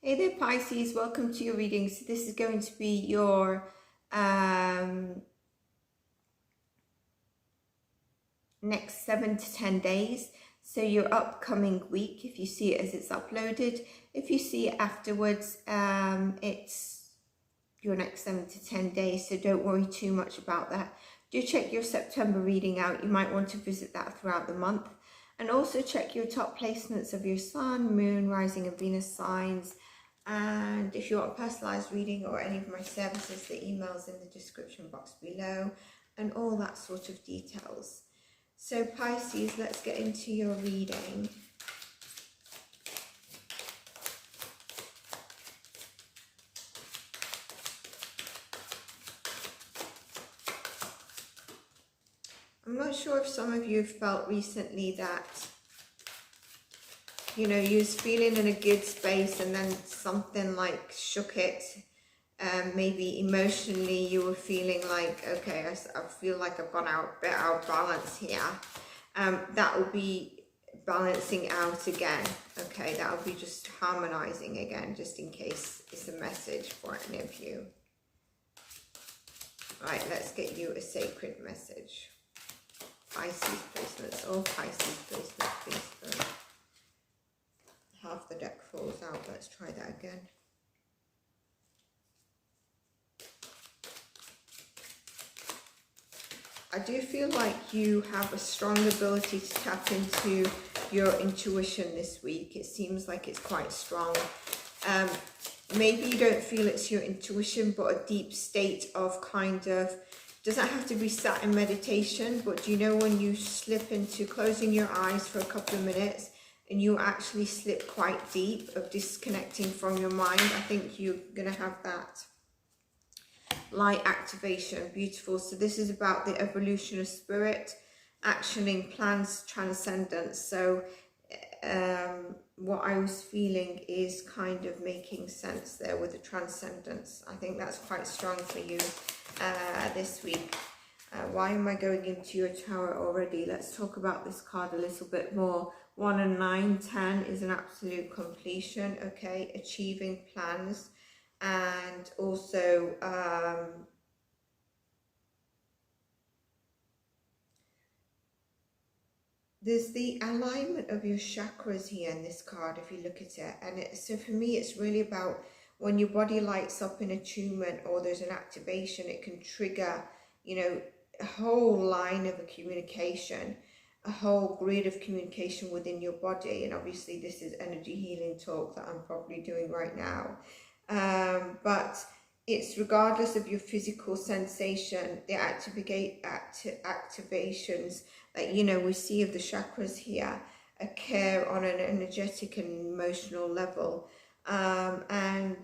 Hey there Pisces, welcome to your reading. So this is going to be your next 7 to 10 days. So your upcoming week, if you see it as it's uploaded. If you see it afterwards, it's your next 7 to 10 days. So don't worry too much about that. Do check your September reading out. You might want to visit that throughout the month. And also check your top placements of your Sun, Moon, Rising and Venus signs. And if you want a personalized reading or any of my services, the email's in the description box below and all that sort of details. So Pisces, let's get into your reading. I'm not sure if some of you have felt recently that you know, you was feeling in a good space and then something like shook it. Maybe emotionally you were feeling like, okay, I feel like I've gone a bit out of balance here. That will be balancing out again. Okay, that will be just harmonizing again, just in case it's a message for any of you. Right, let's get you a sacred message. Pisces placements, all Pisces placements, please. Half the deck falls out. Let's try that again. I do feel like you have a strong ability to tap into your intuition this week. It seems like it's quite strong. Maybe you don't feel it's your intuition, but a deep state of kind of, doesn't have to be sat in meditation, but do you know when you slip into closing your eyes for a couple of minutes and you actually slip quite deep of disconnecting from your mind? I think you're going to have that light activation. Beautiful. So this is about the evolution of spirit, actioning plans, transcendence. So what I was feeling is kind of making sense there with the transcendence. I think that's quite strong for you this week. Why am I going into your tower already? Let's talk about this card a little bit more. 1 and 9, 10 is an absolute completion, okay, achieving plans, and also there's the alignment of your chakras here in this card, if you look at it. And so for me, it's really about when your body lights up in attunement or there's an activation, it can trigger, you know, a whole line of a communication, a whole grid of communication within your body. And obviously this is energy healing talk that I'm probably doing right now. But it's regardless of your physical sensation, the activations that, you know, we see of the chakras here occur on an energetic and emotional level. And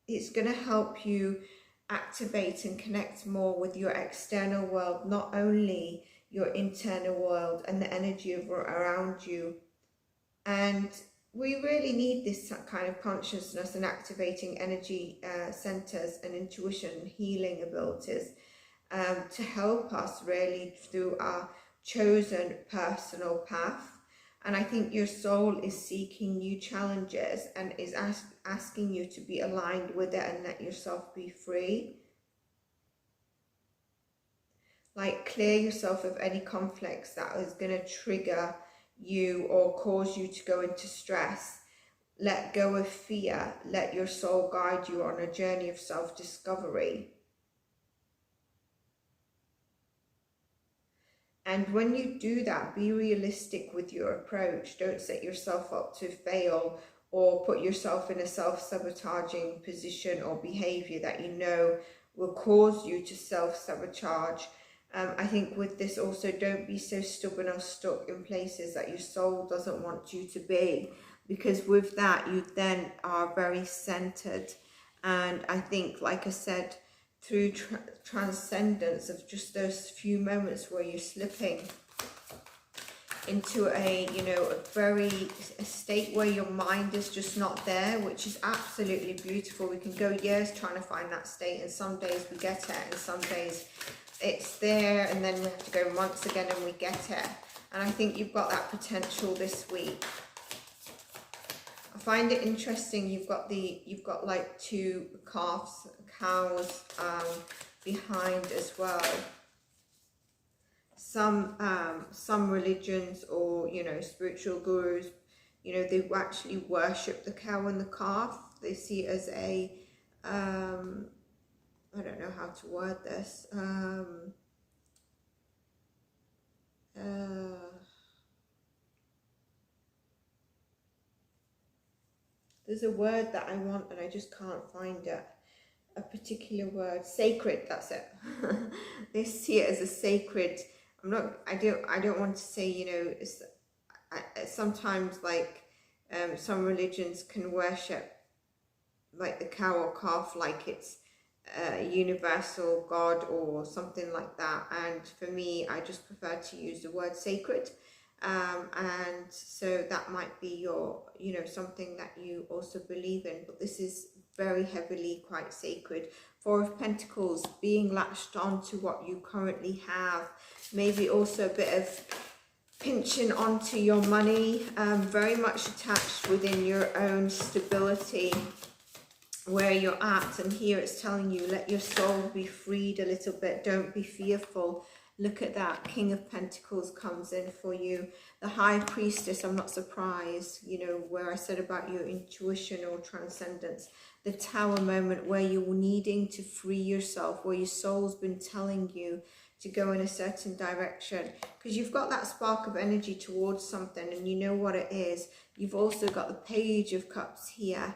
it's going to help you activate and connect more with your external world, not only your internal world and the energy around you. And we really need this kind of consciousness and activating energy centers and intuition and healing abilities to help us really through our chosen personal path. And I think your soul is seeking new challenges and is asking you to be aligned with it and let yourself be free. Like, clear yourself of any conflicts that is going to trigger you or cause you to go into stress. Let go of fear. Let your soul guide you on a journey of self-discovery. And when you do that, be realistic with your approach. Don't set yourself up to fail or put yourself in a self-sabotaging position or behavior that you know will cause you to self-sabotage. I think with this also, don't be so stubborn or stuck in places that your soul doesn't want you to be, because with that you then are very centered. And I think, like I said, through transcendence of just those few moments where you're slipping into a, you know, a state where your mind is just not there, which is absolutely beautiful. We can go years trying to find that state, and some days we get it and some days it's there, and then we have to go months again and we get it. And I think you've got that potential this week. find it interesting. You've got like two cows behind as well. Some religions, or spiritual gurus, they actually worship the cow and the calf. They see it as a I don't know how to word this. There's a word that I want and I just can't find it. A particular word. Sacred, that's it. They see it as a sacred. I don't want to say, it's, sometimes like some religions can worship like the cow or calf like it's a universal God or something like that. And for me, I just prefer to use the word sacred. And so that might be your, something that you also believe in, but this is very heavily quite sacred. Four of Pentacles, being latched on to what you currently have, maybe also a bit of pinching onto your money, very much attached within your own stability, where you're at. And here it's telling you, let your soul be freed a little bit, don't be fearful. Look at that, King of Pentacles comes in for you. The High Priestess, I'm not surprised, where I said about your intuition or transcendence. The Tower moment, where you're needing to free yourself, where your soul's been telling you to go in a certain direction, because you've got that spark of energy towards something and you know what it is. You've also got the Page of Cups here.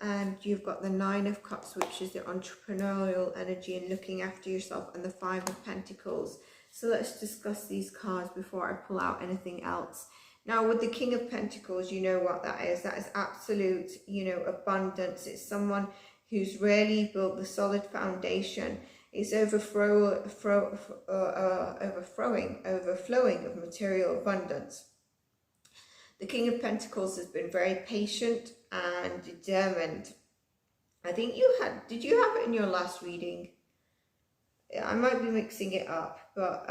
And you've got the Nine of Cups, which is the entrepreneurial energy and looking after yourself, and the Five of Pentacles. So let's discuss these cards before I pull out anything else. Now, with the King of Pentacles, you know what that is. That is absolute, abundance. It's someone who's really built the solid foundation. It's overflowing of material abundance. The King of Pentacles has been very patient and determined. I think did you have it in your last reading? I might be mixing it up, but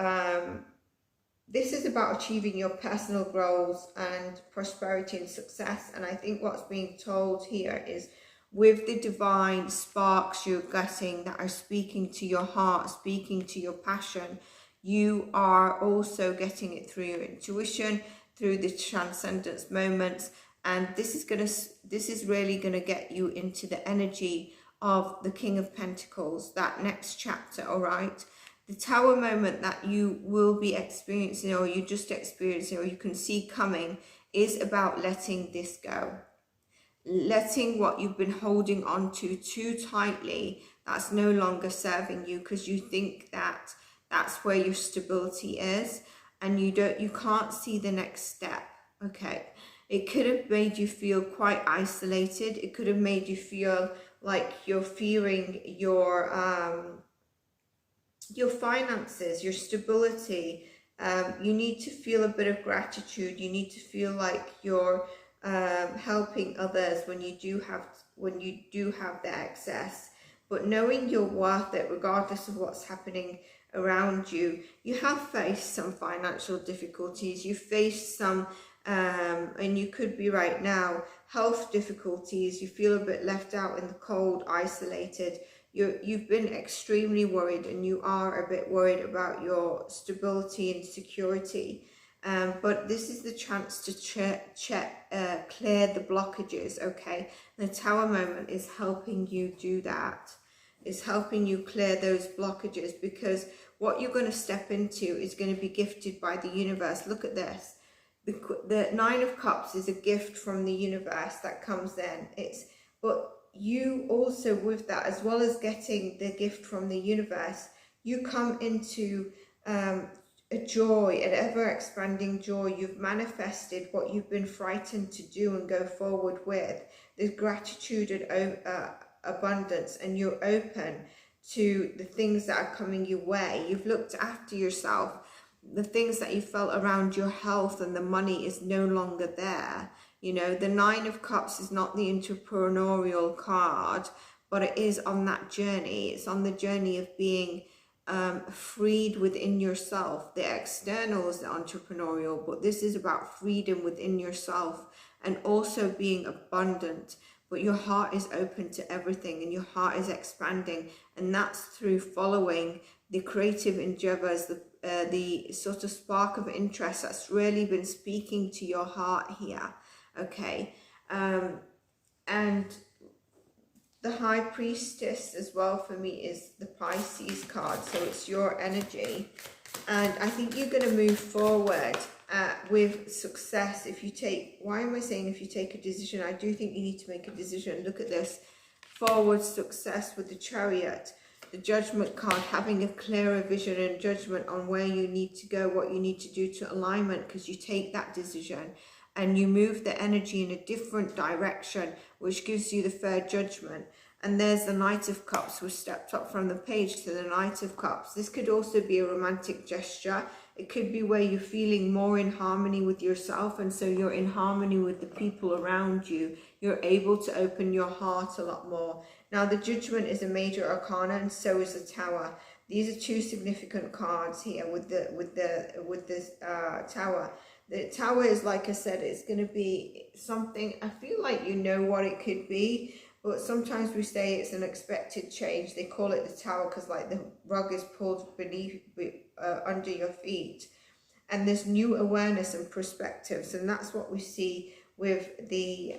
this is about achieving your personal goals and prosperity and success. And I think what's being told here is, with the divine sparks you're getting that are speaking to your heart, speaking to your passion, you are also getting it through your intuition, through the transcendence moments. And this is really going to get you into the energy of the King of Pentacles, that next chapter. All right, the Tower moment that you will be experiencing, or you just experiencing, or you can see coming, is about letting this go, letting what you've been holding on to too tightly, that's no longer serving you, because you think that that's where your stability is, and you can't see the next step. Okay, it could have made you feel quite isolated. It could have made you feel like you're fearing your finances, your stability. You need to feel a bit of gratitude. You need to feel like you're helping others when you do have the excess. But knowing you're worth it, regardless of what's happening around you. You have faced some financial difficulties. You faced some and you could be right now health difficulties. You feel a bit left out in the cold, isolated. You've been extremely worried, and you are a bit worried about your stability and security. But this is the chance to clear the blockages. Okay, the Tower moment is helping you do that. It's helping you clear those blockages, because what you're going to step into is going to be gifted by the universe. Look at this. The Nine of Cups is a gift from the universe that comes in. But you also, with that, as well as getting the gift from the universe, you come into a joy, an ever-expanding joy. You've manifested what you've been frightened to do and go forward with. There's gratitude and abundance, and you're open to the things that are coming your way. You've looked after yourself. The things that you felt around your health and the money is no longer there. The Nine of Cups is not the entrepreneurial card, but it is on that journey. It's on the journey of being freed within yourself. The external is the entrepreneurial, but this is about freedom within yourself and also being abundant. But your heart is open to everything and your heart is expanding, and that's through following the creative endeavors, the sort of spark of interest that's really been speaking to your heart here. Okay, and the High Priestess as well for me is the Pisces card, so it's your energy, and I think you're going to move forward with success if you take, why am I saying if you take a decision? I do think you need to make a decision. Look at this, forward success with the Chariot, the Judgment card, having a clearer vision and judgment on where you need to go, what you need to do to alignment, because you take that decision and you move the energy in a different direction, which gives you the fair judgment. And there's the Knight of Cups, which stepped up from the page to the Knight of Cups. This could also be a romantic gesture. It could be where you're feeling more in harmony with yourself, and so you're in harmony with the people around you. You're able to open your heart a lot more. Now, the Judgment is a major arcana, and so is the Tower. These are two significant cards here with this Tower. The Tower is, like I said, it's going to be something, I feel like you know what it could be, but sometimes we say it's an unexpected change. They call it the Tower because like the rug is pulled beneath, under your feet. And there's new awareness and perspectives, and that's what we see with the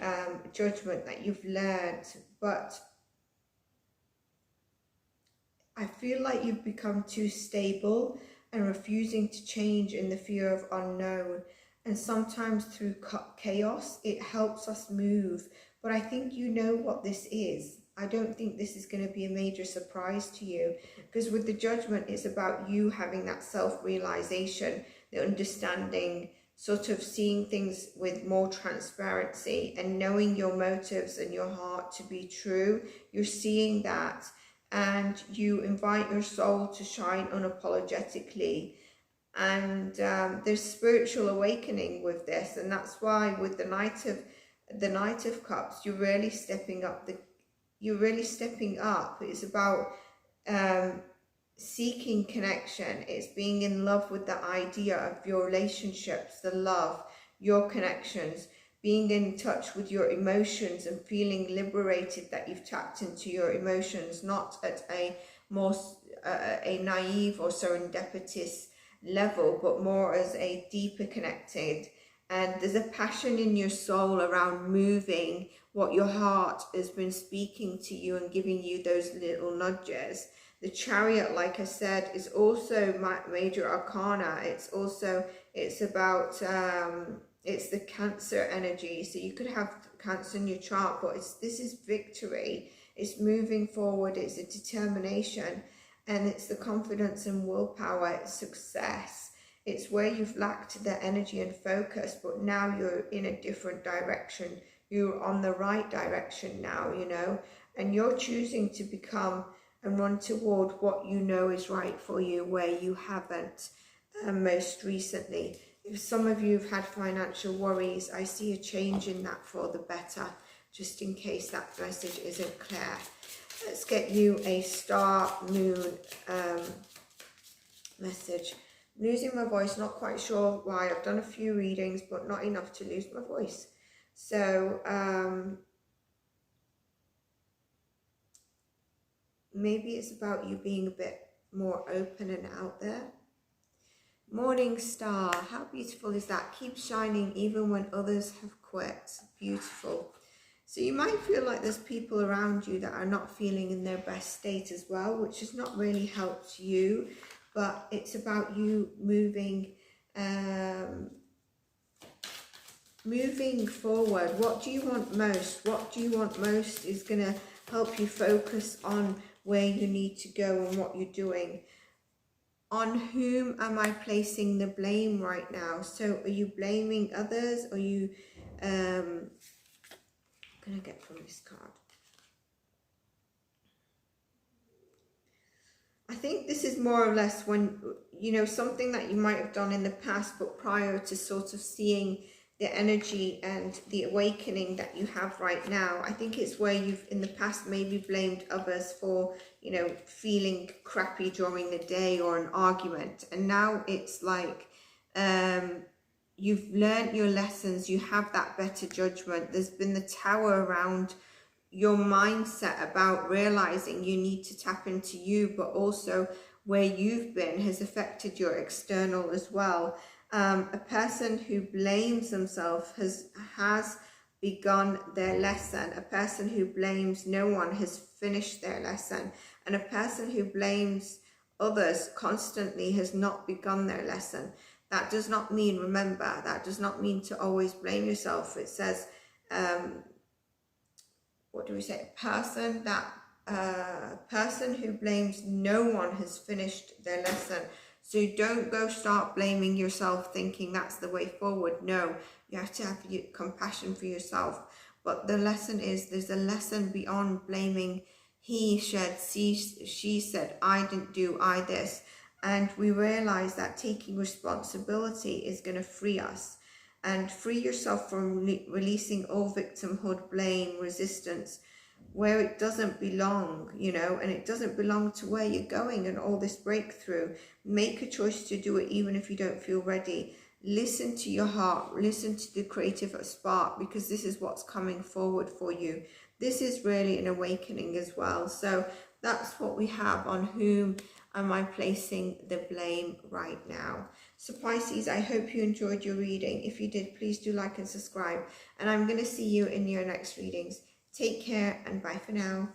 Judgment that you've learned. But I feel like you've become too stable and refusing to change in the fear of unknown. And sometimes through chaos, it helps us move. But I think you know what this is. I don't think this is going to be a major surprise to you, because with the Judgment, it's about you having that self-realization, the understanding, sort of seeing things with more transparency and knowing your motives and your heart to be true. You're seeing that, and you invite your soul to shine unapologetically. And there's spiritual awakening with this, and that's why with the Knight of Cups, you're really stepping up. It's about seeking connection. It's being in love with the idea of your relationships, the love, your connections, being in touch with your emotions and feeling liberated that you've tapped into your emotions, not at a more a naive or serendipitous level, but more as a deeper connected. And there's a passion in your soul around moving what your heart has been speaking to you and giving you those little nudges. The Chariot, like I said, is also major arcana. It's about it's the Cancer energy. So you could have Cancer in your chart, but this is victory. It's moving forward. It's a determination. And it's the confidence and willpower, it's success. It's where you've lacked the energy and focus, but now you're in a different direction. You're on the right direction now, you know, and you're choosing to become and run toward what you know is right for you, where you haven't most recently. If some of you have had financial worries, I see a change in that for the better, just in case that message isn't clear. Let's get you a star moon message. Losing my voice, not quite sure why. I've done a few readings, but not enough to lose my voice. So maybe it's about you being a bit more open and out there. Morning star, how beautiful is that? Keep shining even when others have quit. Beautiful. So you might feel like there's people around you that are not feeling in their best state as well, which has not really helped you, but it's about you moving forward. What do you want most? What do you want most is going to help you focus on where you need to go and what you're doing. On whom am I placing the blame right now? So are you blaming others? Or are you can I get from this card? I think this is more or less when, you know, something that you might have done in the past, but prior to sort of seeing the energy and the awakening that you have right now. I think it's where you've in the past maybe blamed others for, you know, feeling crappy during the day or an argument. And now it's like you've learned your lessons, you have that better judgment. There's been the tower around your mindset about realizing you need to tap into you, but also where you've been has affected your external as well. A person who blames themselves has begun their lesson. A person who blames no one has finished their lesson. And a person who blames others constantly has not begun their lesson. That does not mean, remember, that does not mean to always blame yourself. It says, what do we say? Person who blames no one has finished their lesson. So don't go start blaming yourself thinking that's the way forward. No, you have to have compassion for yourself. But the lesson is, there's a lesson beyond blaming. He said, she said, I didn't do, I this. And we realize that taking responsibility is going to free us. And free yourself from releasing all victimhood, blame, resistance, where it doesn't belong, you know, and it doesn't belong to where you're going and all this breakthrough. Make a choice to do it even if you don't feel ready. Listen to your heart, listen to the creative spark, because this is what's coming forward for you. This is really an awakening as well. So that's what we have on whom am I placing the blame right now. So Pisces, I hope you enjoyed your reading. If you did, please do like and subscribe. And I'm going to see you in your next readings. Take care and bye for now.